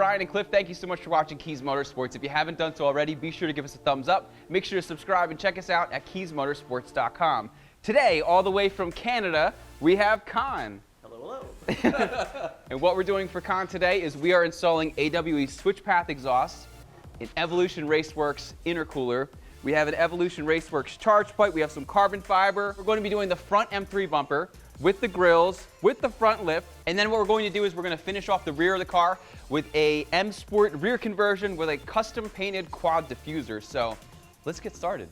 Bryan and Cliff, thank you so much for watching Kies Motorsports. If you haven't done so already, be sure to give us a thumbs up. Make sure to subscribe and check us out at kiesmotorsports.com. Today, all the way from Canada, we have Kaan. Hello, hello. And what we're doing for Kaan today is we are installing AWE switch path exhaust, an Evolution Racewerks intercooler. We have an Evolution Racewerks charge pipe. We have some carbon fiber. We're going to be doing the front M3 bumper with the grills, with the front lift. And then what we're going to do is we're going to finish off the rear of the car with a M Sport rear conversion with a custom painted quad diffuser. So let's get started.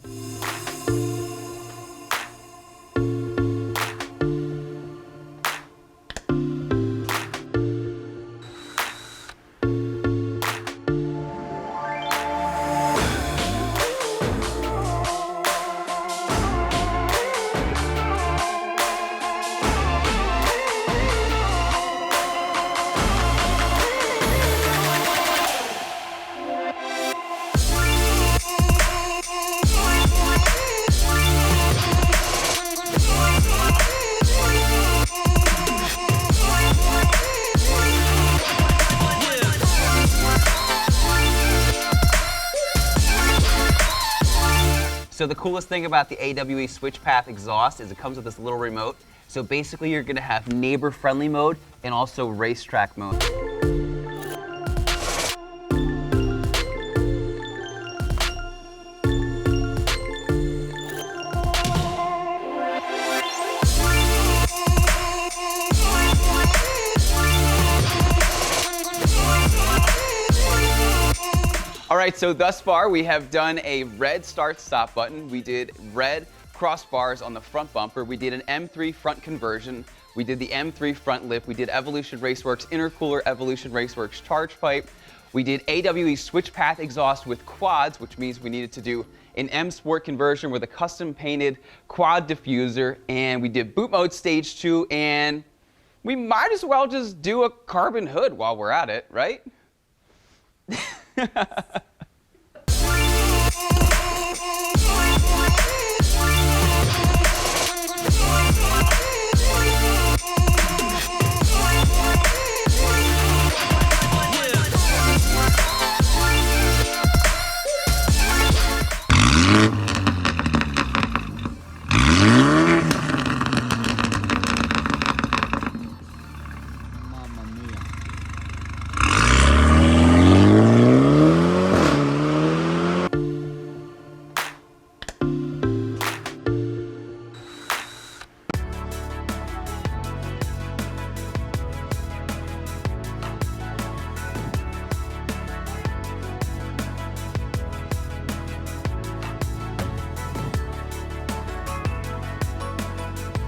So the coolest thing about the AWE switch path exhaust is it comes with this little remote. So basically you're going to have neighbor-friendly mode and also racetrack mode. All right, so thus far we have done a red start-stop button. We did red crossbars on the front bumper. We did an M3 front conversion. We did the M3 front lift. We did Evolution Racewerks intercooler, Evolution Racewerks charge pipe. We did AWE switch path exhaust with quads, which means we needed to do an M Sport conversion with a custom painted quad diffuser. And we did boot mode stage 2, and we might as well just do a carbon hood while we're at it, right?